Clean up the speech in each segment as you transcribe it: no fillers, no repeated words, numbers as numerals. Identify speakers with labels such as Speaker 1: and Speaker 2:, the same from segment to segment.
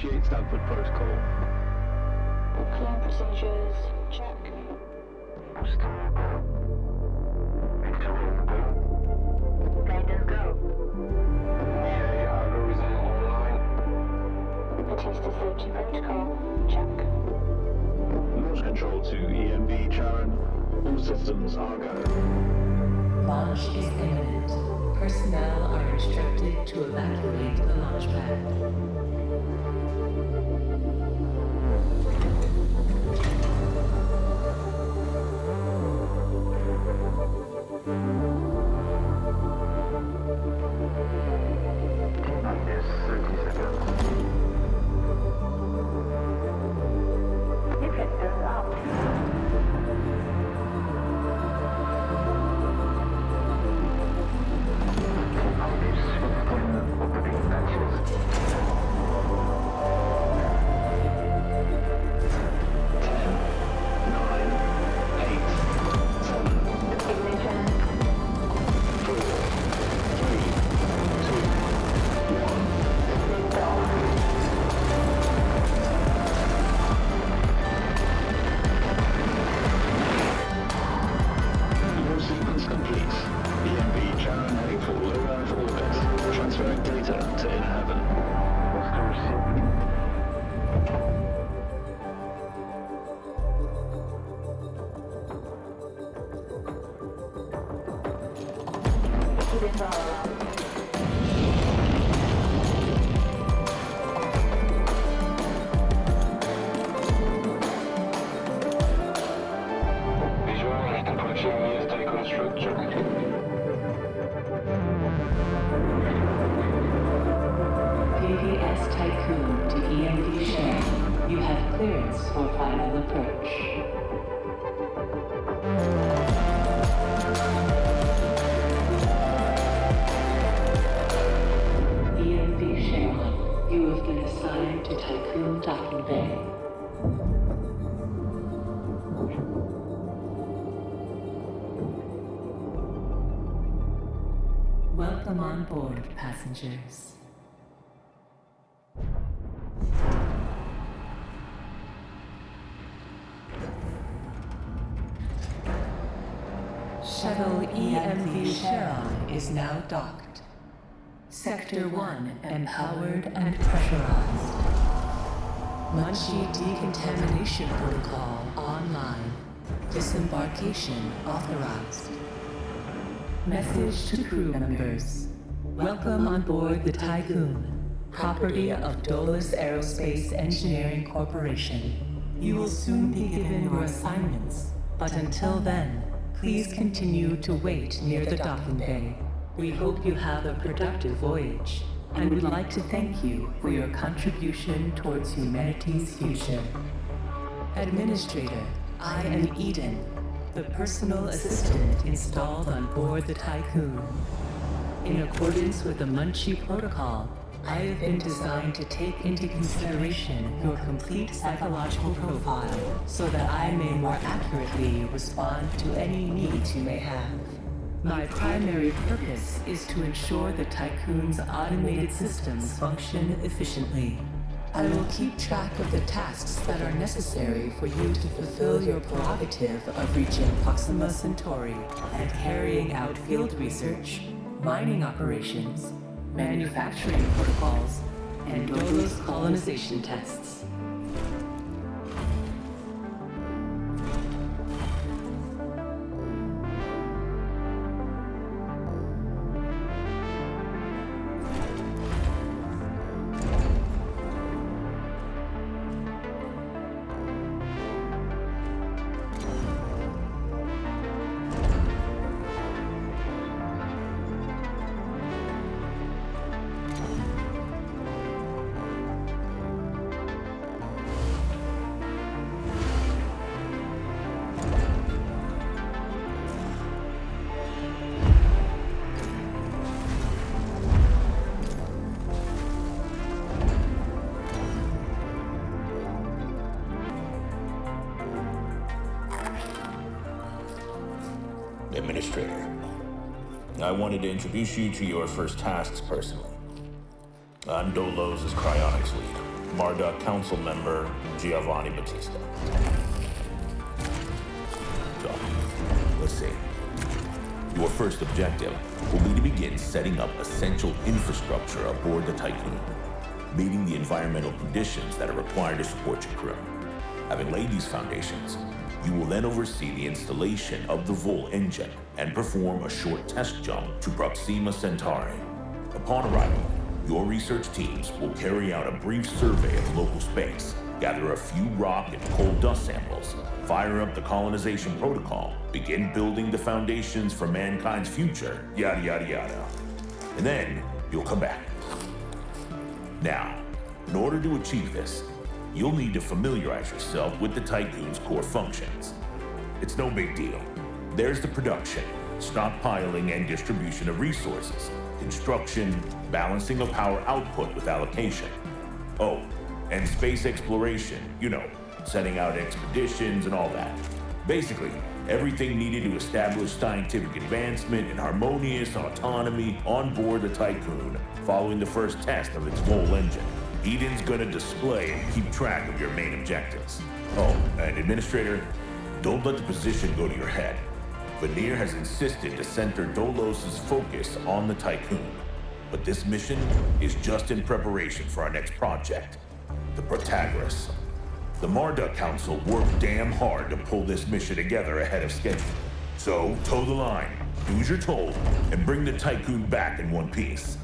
Speaker 1: Initiate Stanford protocol.
Speaker 2: Clear procedures. Check. Guidance go.
Speaker 1: Okay, algorithm online.
Speaker 2: Attested safety protocol. Check.
Speaker 1: Launch control to EMB Charon. All systems are go.
Speaker 3: Launch is imminent. Personnel are instructed to evacuate the launch pad.
Speaker 1: Minus 30 seconds.
Speaker 2: Deflectors out.
Speaker 3: PPS Tycoon to EMV share. You have clearance for final approach. EMV share. You have been assigned to Tycoon Docking Bay. Welcome on board, passengers. Shuttle EMV Charon is now docked. Sector 1 empowered and pressurized. Munchie decontamination protocol online. Disembarkation authorized. Message to crew members. Welcome on board the Tycoon, property of Dolus Aerospace Engineering Corporation. You will soon be given your assignments, but until then, please continue to wait near the docking bay. We hope you have a productive voyage, and would like to thank you for your contribution towards humanity's future. Administrator, I am Eden, the personal assistant installed on board the Tycoon. In accordance with the Munchie Protocol, I have been designed to take into consideration your complete psychological profile so that I may more accurately respond to any needs you may have. My primary purpose is to ensure the Tycoon's automated systems function efficiently. I will keep track of the tasks that are necessary for you to fulfill your prerogative of reaching Proxima Centauri and carrying out field research, mining operations, manufacturing protocols, and Dolos colonization tests.
Speaker 4: Administrator, I wanted to introduce you to your first tasks personally. I'm Dolos' cryonics lead. Marduk Council member Giovanni Battista. So, let's see. Your first objective will be to begin setting up essential infrastructure aboard the Tycoon, meeting the environmental conditions that are required to support your crew. Having laid these foundations, you will then oversee the installation of the Vol engine and perform a short test jump to Proxima Centauri. Upon arrival, your research teams will carry out a brief survey of local space, gather a few rock and coal dust samples, fire up the colonization protocol, begin building the foundations for mankind's future, yada yada yada. And then you'll come back. Now, in order to achieve this, you'll need to familiarize yourself with the Tycoon's core functions. It's no big deal. There's the production, stockpiling and distribution of resources, construction, balancing of power output with allocation. Oh, and space exploration, you know, setting out expeditions and all that. Basically, everything needed to establish scientific advancement and harmonious autonomy on board the Tycoon following the first test of its Vol engine. Eden's gonna display and keep track of your main objectives. Oh, and Administrator, don't let the position go to your head. Veneer has insisted to center Dolos' focus on the Tycoon. But this mission is just in preparation for our next project, the Protagoras. The Marduk Council worked damn hard to pull this mission together ahead of schedule. So, toe the line, do as you're told, and bring the Tycoon back in one piece.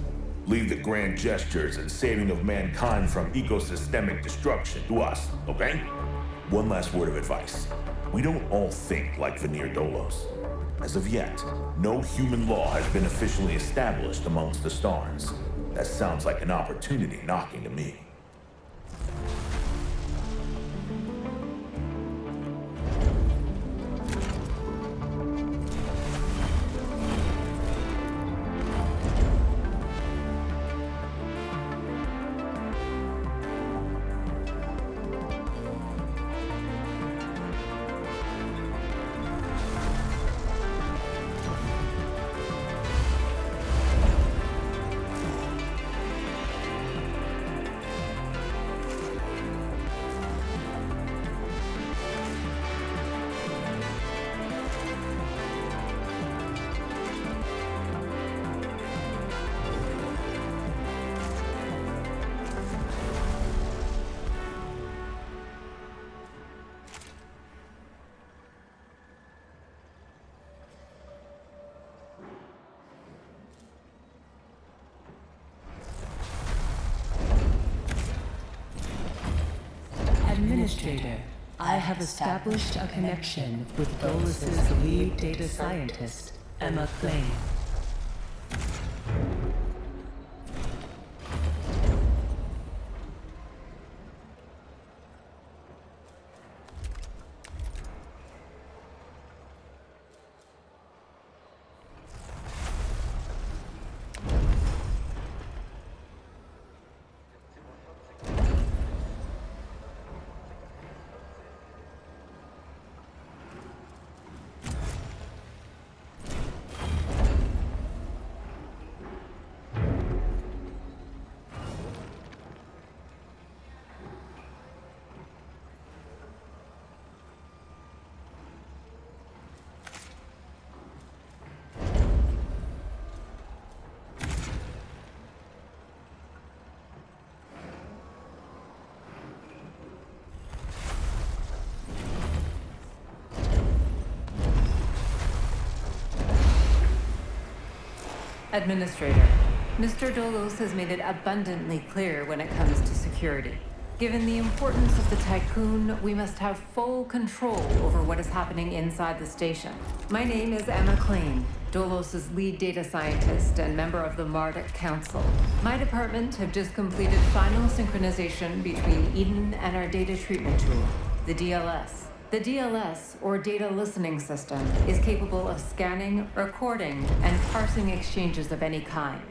Speaker 4: Leave the grand gestures and saving of mankind from ecosystemic destruction to us, okay? One last word of advice. We don't all think like Veneer Dolos. As of yet, no human law has been officially established amongst the stars. That sounds like an opportunity knocking to me.
Speaker 3: Administrator, I have established a connection with Dolos' lead data scientist, Emma Klein.
Speaker 5: Administrator, Mr. Dolos has made it abundantly clear when it comes to security. Given the importance of the Tycoon, we must have full control over what is happening inside the station. My name is Emma Klein, Dolos' lead data scientist and member of the Marduk Council. My department have just completed final synchronization between Eden and our data treatment tool, the DLS. The DLS, or Data Listening System, is capable of scanning, recording, and parsing exchanges of any kind.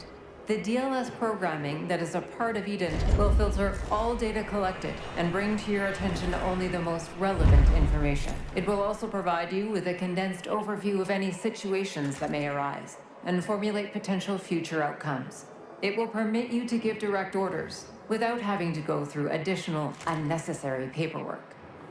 Speaker 5: The DLS programming that is a part of Eden will filter all data collected and bring to your attention only the most relevant information. It will also provide you with a condensed overview of any situations that may arise and formulate potential future outcomes. It will permit you to give direct orders without having to go through additional unnecessary paperwork.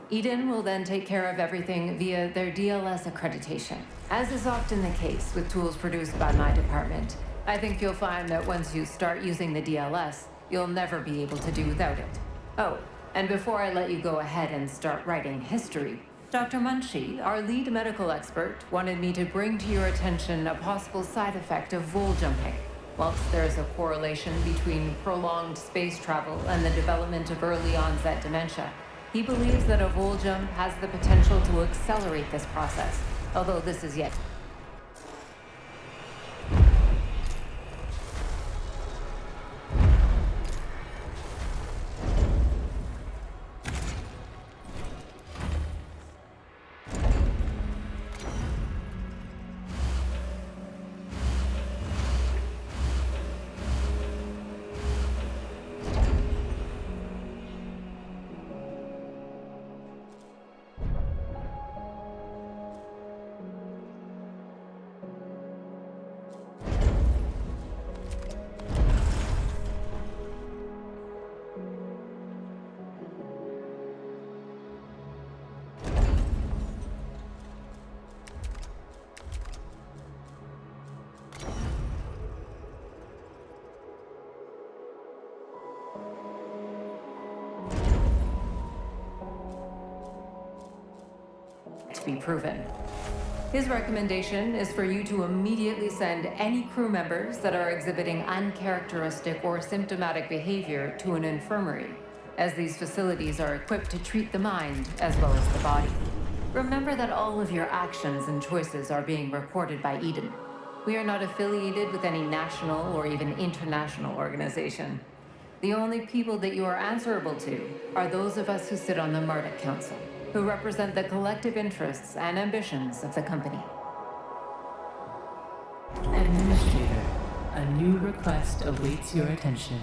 Speaker 5: Eden will then take care of everything via their DLS accreditation. As is often the case with tools produced by my department, I think you'll find that once you start using the DLS, you'll never be able to do without it. Oh, and before I let you go ahead and start writing history, Dr. Munchie, our lead medical expert, wanted me to bring to your attention a possible side effect of vol jumping. Whilst there's a correlation between prolonged space travel and the development of early onset dementia, he believes that a vol jump has the potential to accelerate this process, although this is yet. Be proven. His recommendation is for you to immediately send any crew members that are exhibiting uncharacteristic or symptomatic behavior to an infirmary, as these facilities are equipped to treat the mind as well as the body. Remember that all of your actions and choices are being recorded by Eden. We are not affiliated with any national or even international organization. The only people that you are answerable to are those of us who sit on the Marduk Council, who represent the collective interests and ambitions of the company.
Speaker 3: Administrator, a new request awaits your attention.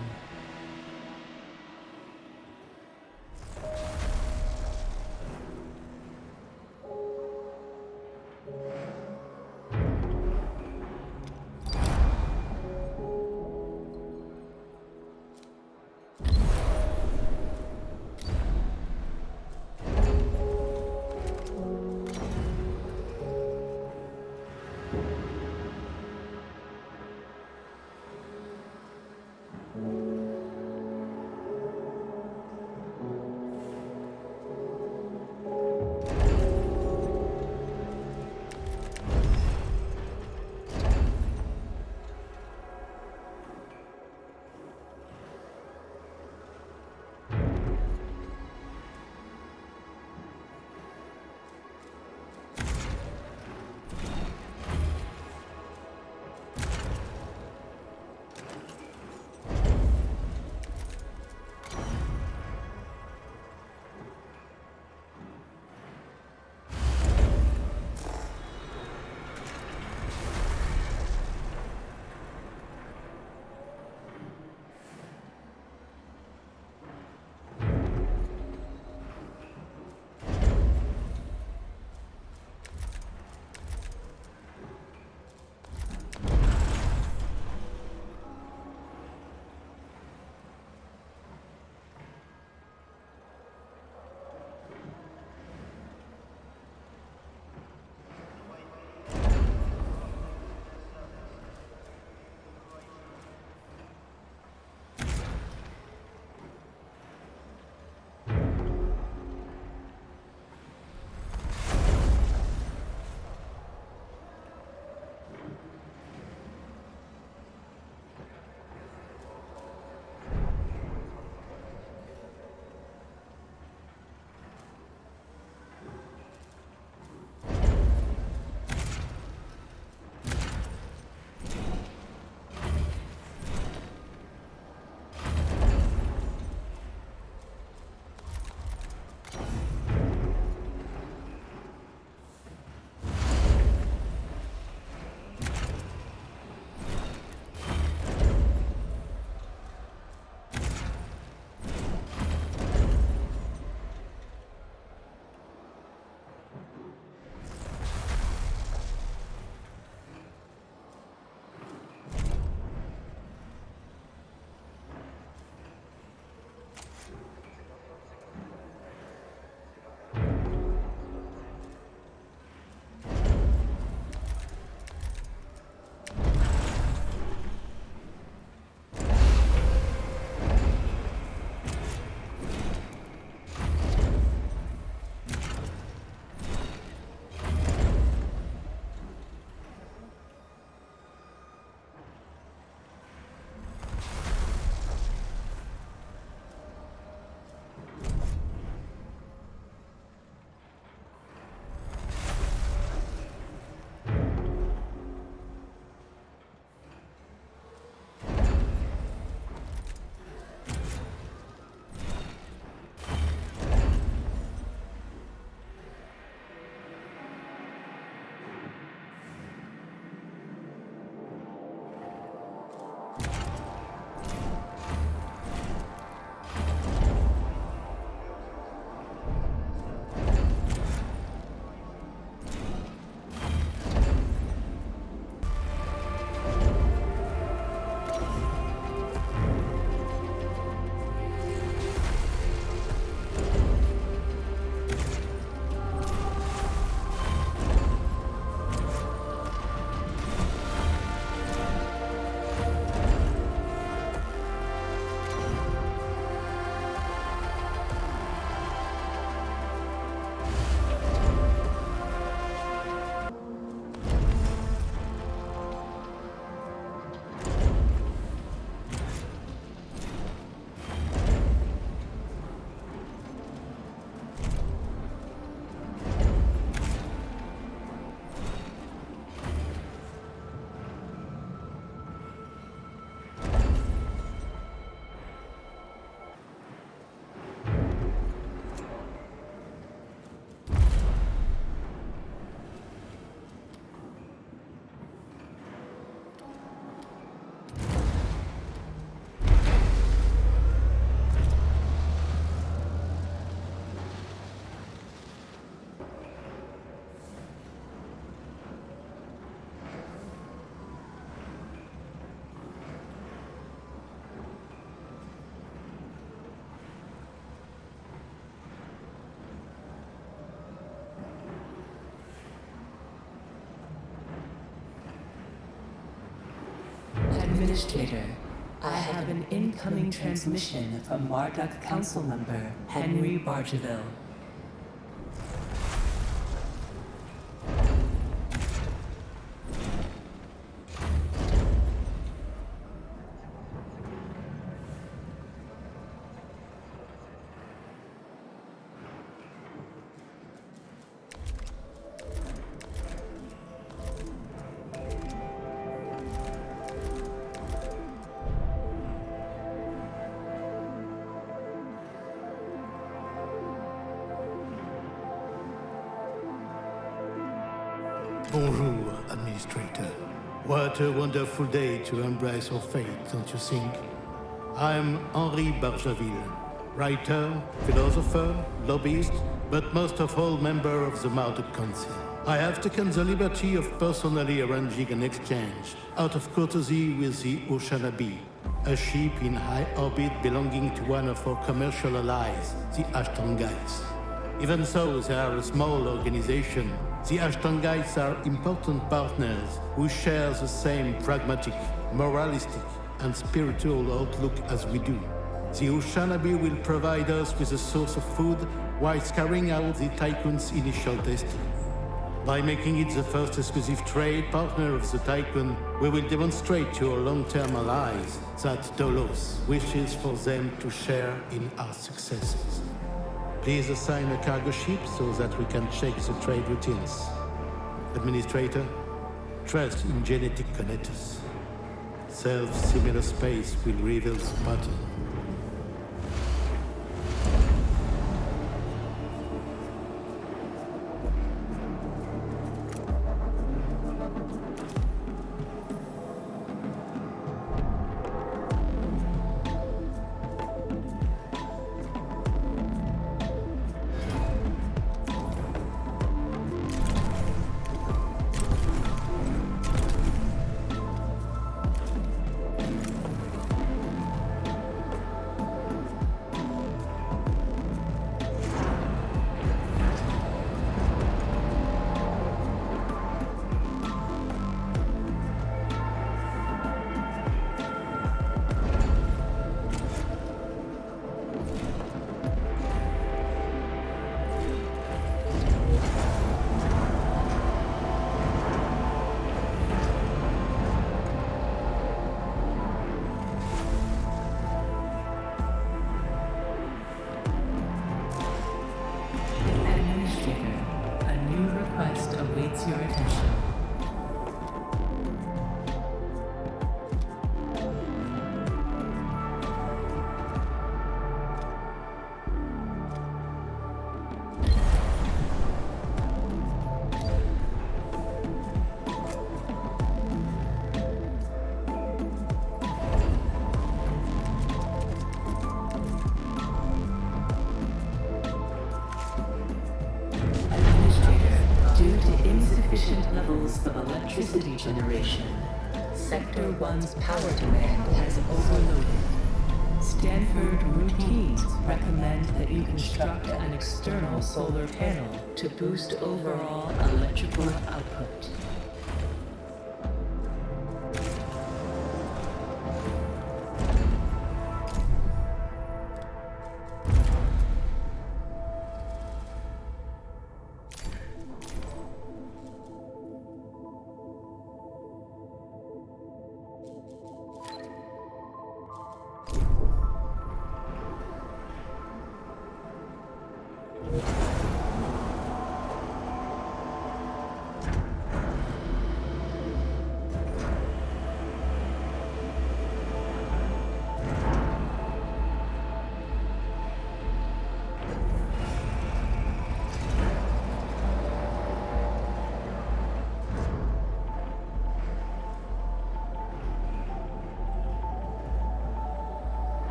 Speaker 3: Administrator, I have an incoming transmission from Marduk Council Member Henry Bargeville.
Speaker 6: Bonjour, Administrator. What a wonderful day to embrace our fate, don't you think? I'm Henri Bargeville, writer, philosopher, lobbyist, but most of all member of the Marduk Council. I have taken the liberty of personally arranging an exchange out of courtesy with the Oceanabe, a ship in high orbit belonging to one of our commercial allies, the Ashtangais. Even though they are a small organization, the Ashtangais are important partners who share the same pragmatic, moralistic, and spiritual outlook as we do. The Oceanabe will provide us with a source of food whilst carrying out the Tycoon's initial testing. By making it the first exclusive trade partner of the Tycoon, we will demonstrate to our long-term allies that Dolos wishes for them to share in our successes. Please assign a cargo ship so that we can check the trade routines. Administrator, trust in genetic connectors. Self-similar space will reveal the pattern.
Speaker 3: Your attention. Insufficient levels of electricity generation. Sector 1's power demand has overloaded. Stanford routines recommend that you construct an external solar panel to boost overall electrical output.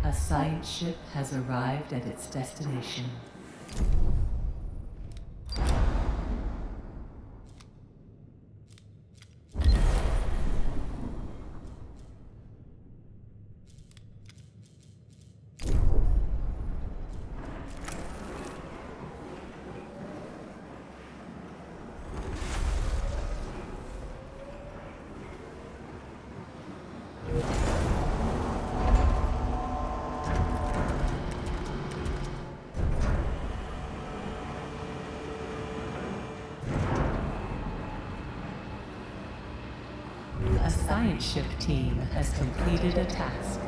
Speaker 3: A science ship has arrived at its destination. A science ship team has completed a task.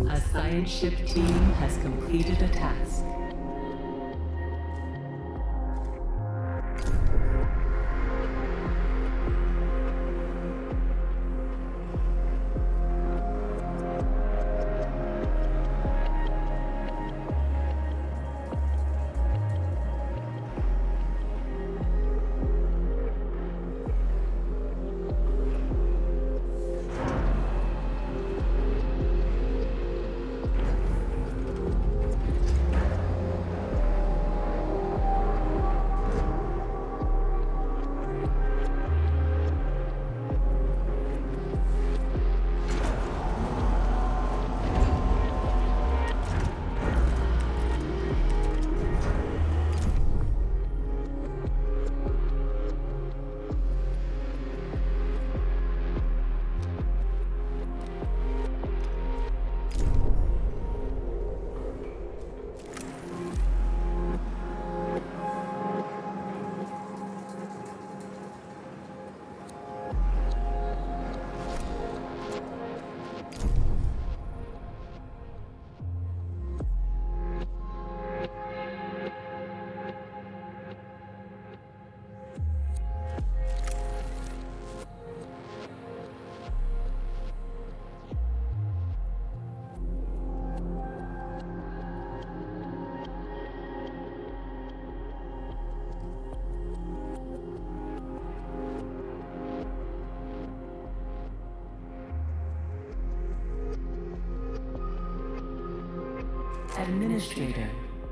Speaker 3: A science ship team has completed a task. Administrator,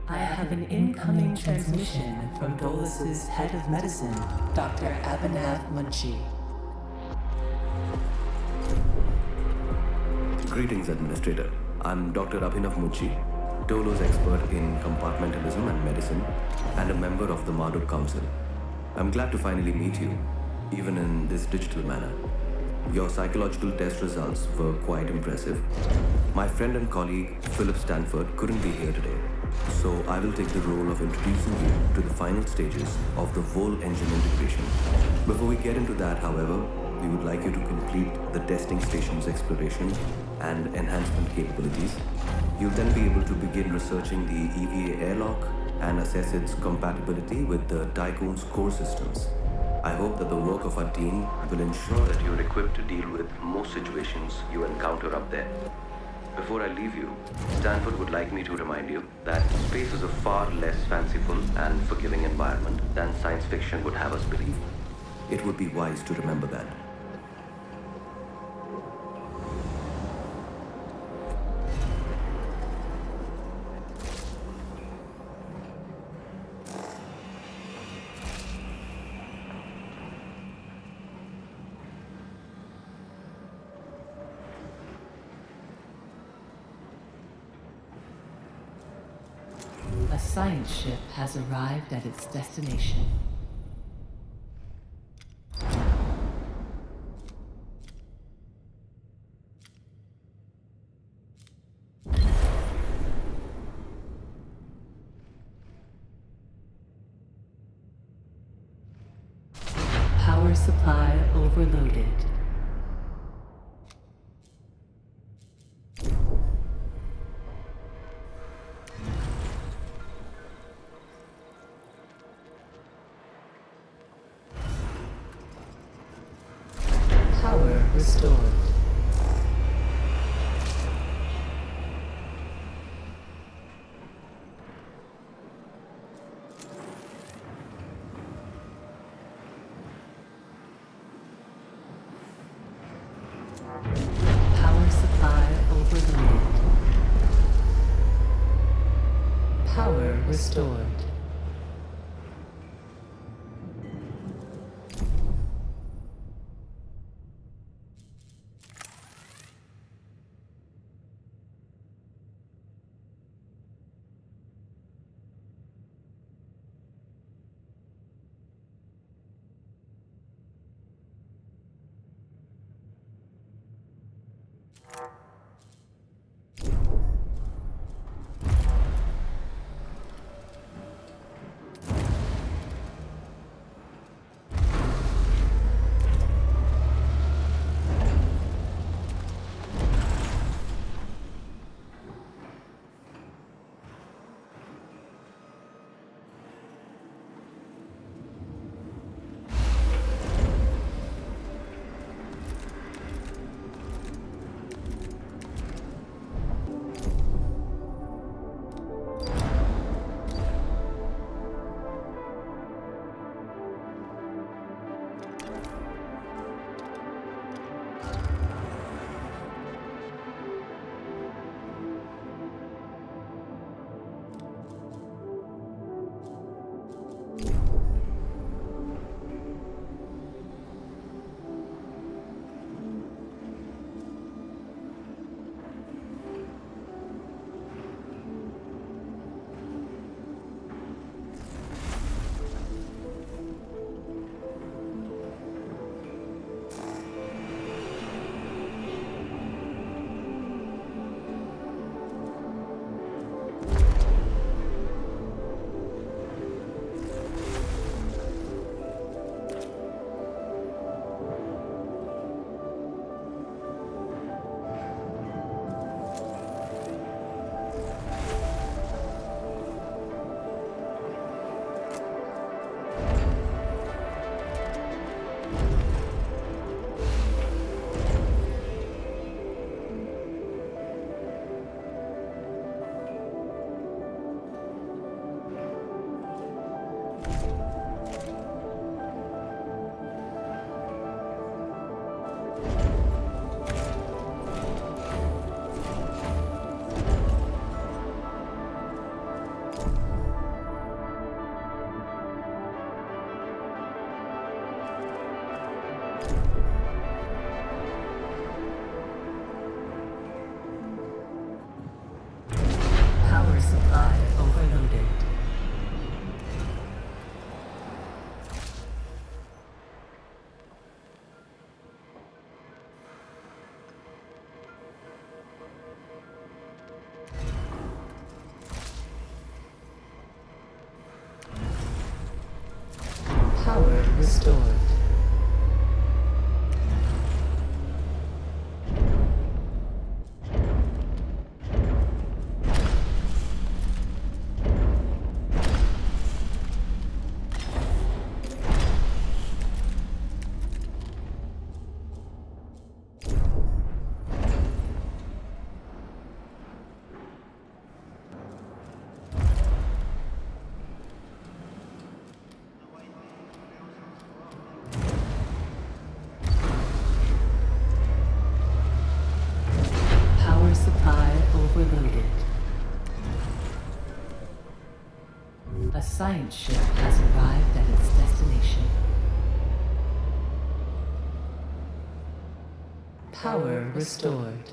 Speaker 3: I have an incoming transmission from Dolus's head of medicine, Dr. Abhinav Munshi.
Speaker 7: Greetings, Administrator. I'm Dr. Abhinav Munshi, Dolo's expert in compartmentalism and medicine, and a member of the Marduk Council. I'm glad to finally meet you, even in this digital manner. Your psychological test results were quite impressive. My friend and colleague, Philip Stanford, couldn't be here today, so I will take the role of introducing you to the final stages of the whole engine integration. Before we get into that, however, we would like you to complete the testing station's exploration and enhancement capabilities. You'll then be able to begin researching the EVA airlock and assess its compatibility with the Tycoon's core systems. I hope that the work of our team will ensure that you're equipped to deal with most situations you encounter up there. Before I leave you, Stanford would like me to remind you that space is a far less fanciful and forgiving environment than science fiction would have us believe. It would be wise to remember that.
Speaker 3: A science ship has arrived at its destination. Power supply overloaded. Power restored. Power supply overloaded. Power restored. Power restored. science ship has arrived at its destination. Power restored.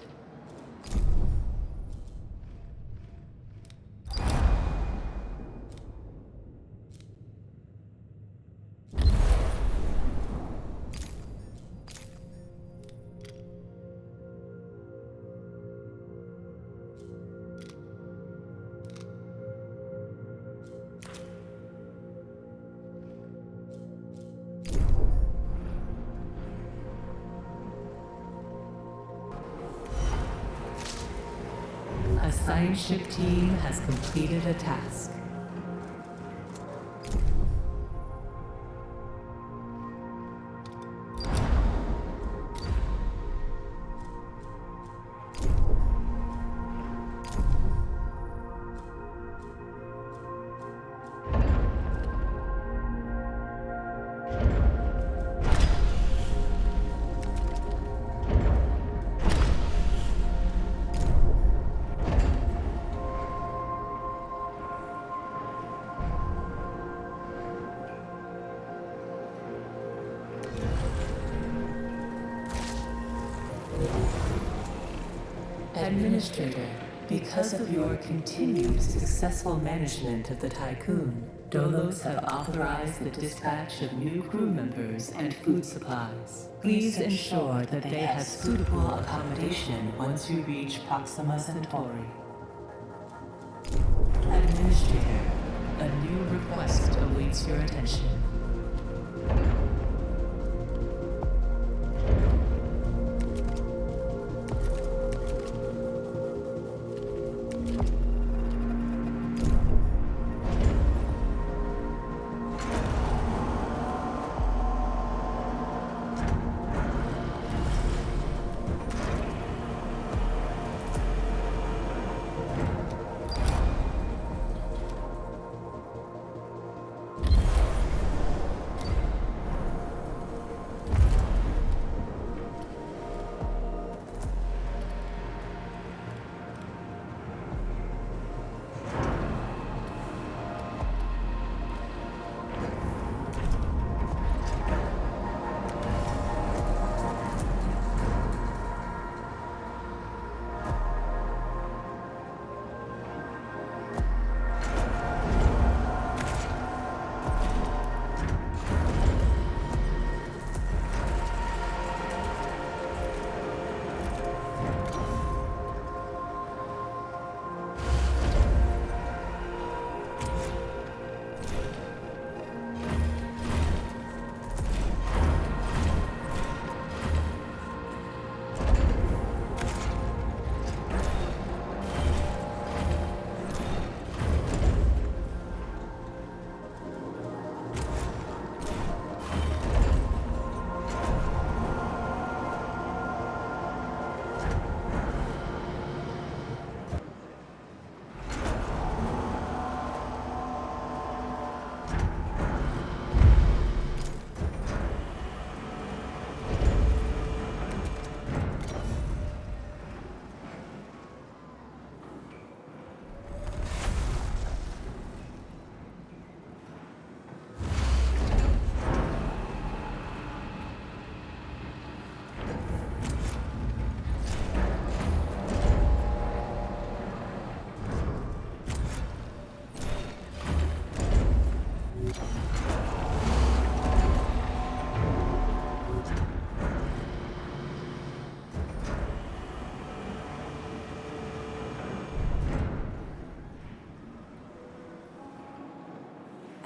Speaker 3: A science ship team has completed a task. Administrator, because of your continued successful management of the Tycoon, Dolos have authorized the dispatch of new crew members and food supplies. Please ensure that they have suitable accommodation once you reach Proxima Centauri. Administrator, a new request awaits your attention.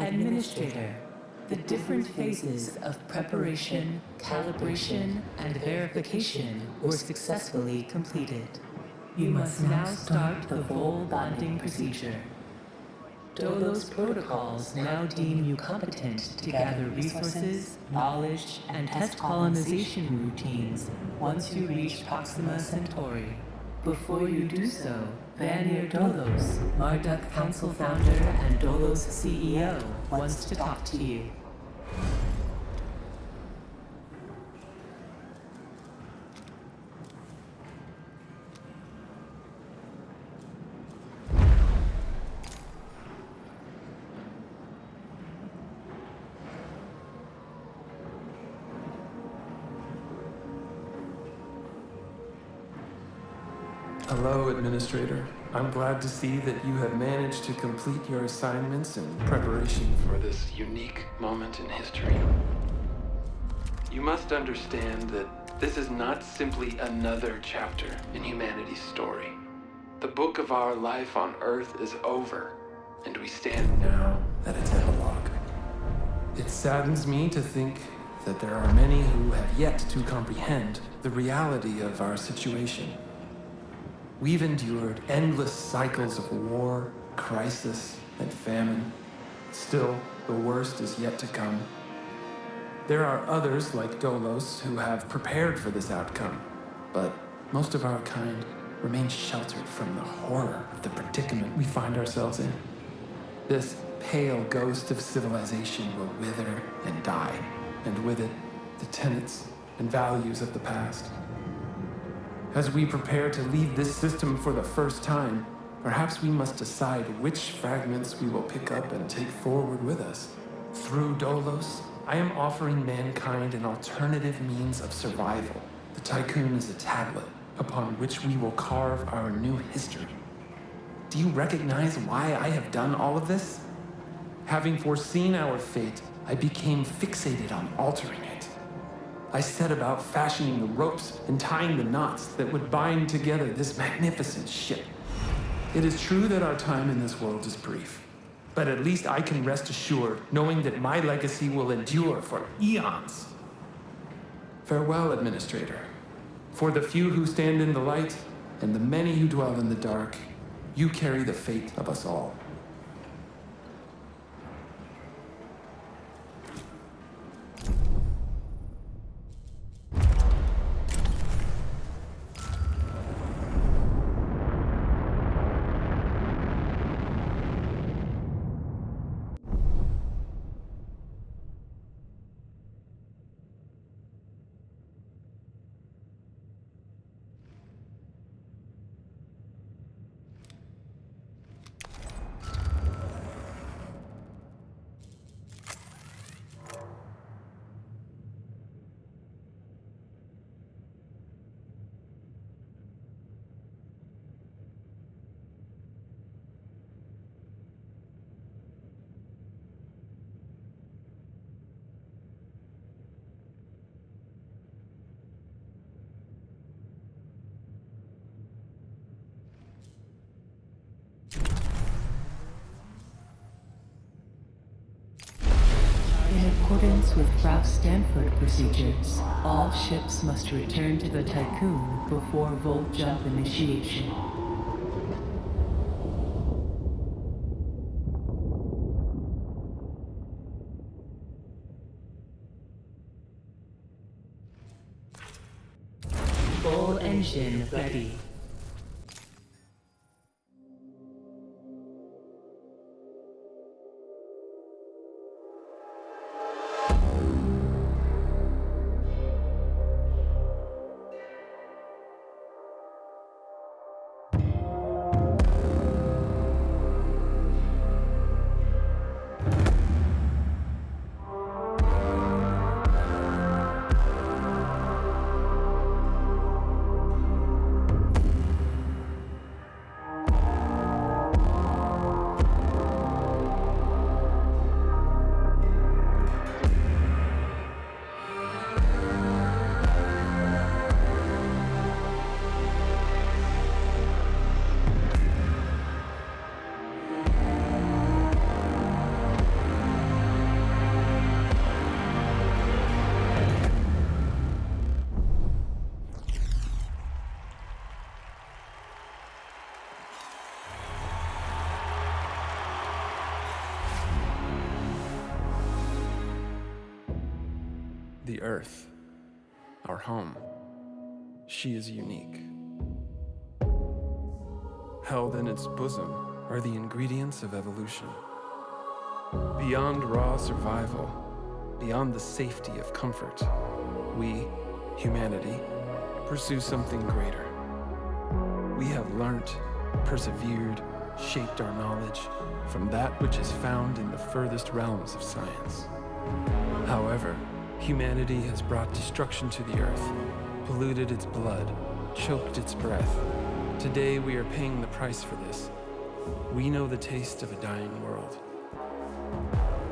Speaker 3: Administrator, the different phases of preparation, calibration, and verification were successfully completed. You must now start the full bonding procedure. Dolos protocols now deem you competent to gather resources, knowledge, and test colonization routines once you reach Proxima Centauri. Before you do so, Vanir Dolos, Marduk Council founder and Dolos CEO, wants to talk to you.
Speaker 8: Hello, Administrator. I'm glad to see that you have managed to complete your assignments in preparation for this unique moment in history. You must understand that this is not simply another chapter in humanity's story. The book of our life on Earth is over, and we stand now at its epilogue. It saddens me to think that there are many who have yet to comprehend the reality of our situation. We've endured endless cycles of war, crisis, and famine. Still, the worst is yet to come. There are others like Dolos who have prepared for this outcome, but most of our kind remain sheltered from the horror of the predicament we find ourselves in. This pale ghost of civilization will wither and die, and with it, the tenets and values of the past. As we prepare to leave this system for the first time, perhaps we must decide which fragments we will pick up and take forward with us. Through Dolos, I am offering mankind an alternative means of survival. The Tycoon is a tablet upon which we will carve our new history. Do you recognize why I have done all of this? Having foreseen our fate, I became fixated on altering it. I set about fashioning the ropes and tying the knots that would bind together this magnificent ship. It is true that our time in this world is brief, but at least I can rest assured knowing that my legacy will endure for eons. Farewell, Administrator. For the few who stand in the light and the many who dwell in the dark, you carry the fate of us all.
Speaker 3: In accordance with Ralph Stanford procedures, all ships must return to the Tycoon before Volt Jump initiation. Full engine ready.
Speaker 8: The Earth, our home, she is unique. Held in its bosom are the ingredients of evolution. Beyond raw survival, beyond the safety of comfort, we, humanity, pursue something greater. We have learnt, persevered, shaped our knowledge from that which is found in the furthest realms of science. However, humanity has brought destruction to the earth, polluted its blood, choked its breath, Today we are paying the price for this. We know the taste of a dying world.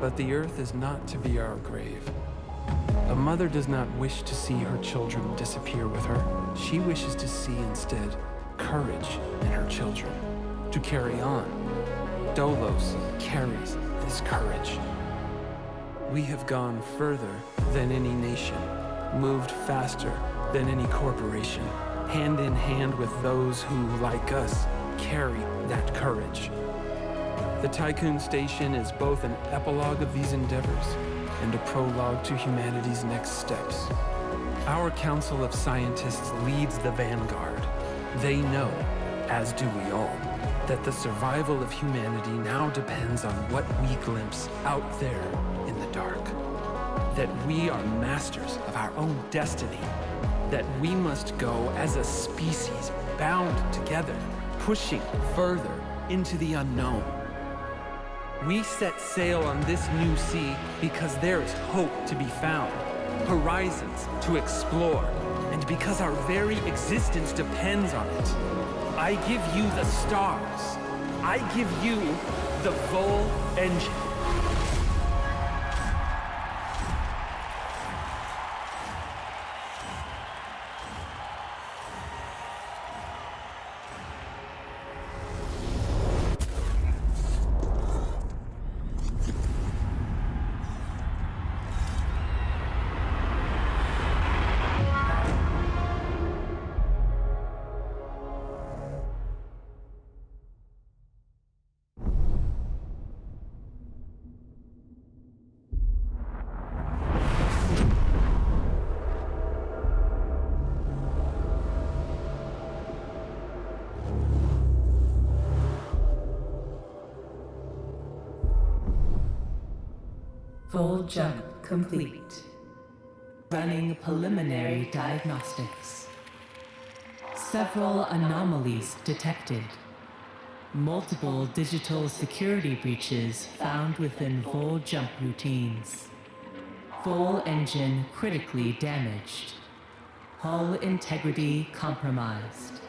Speaker 8: But the earth is not to be our grave. A mother does not wish to see her children disappear with her. She wishes to see instead courage in her children, to carry on. Dolos carries this courage. We have gone further than any nation, moved faster than any corporation, hand in hand with those who, like us, carry that courage. The Tycoon Station is both an epilogue of these endeavors and a prologue to humanity's next steps. Our Council of Scientists leads the vanguard. They know, as do we all, that the survival of humanity now depends on what we glimpse out there in the dark. That we are masters of our own destiny. That we must go as a species bound together, pushing further into the unknown. We set sail on this new sea because there is hope to be found, horizons to explore, and because our very existence depends on it. I give you the stars. I give you the Vol engine.
Speaker 3: Full jump complete. Running preliminary diagnostics. Several anomalies detected. Multiple digital security breaches found within full jump routines. Full engine critically damaged. Hull integrity compromised.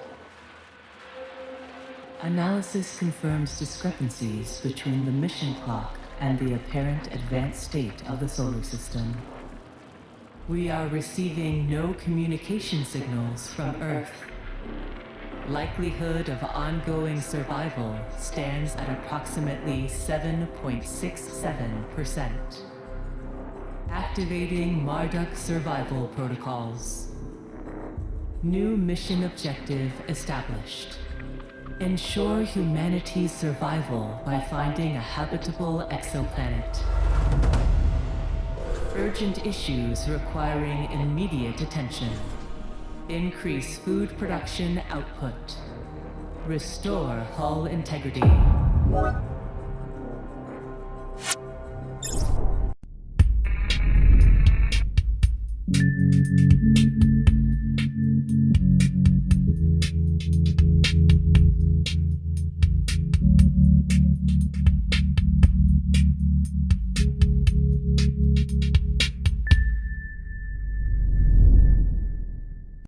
Speaker 3: Analysis confirms discrepancies between the mission clock and the apparent advanced state of the solar system. We are receiving no communication signals from Earth. Likelihood of ongoing survival stands at approximately 7.67%. Activating Marduk survival protocols. New mission objective established. Ensure humanity's survival by finding a habitable exoplanet. Urgent issues requiring immediate attention. Increase food production output. Restore hull integrity.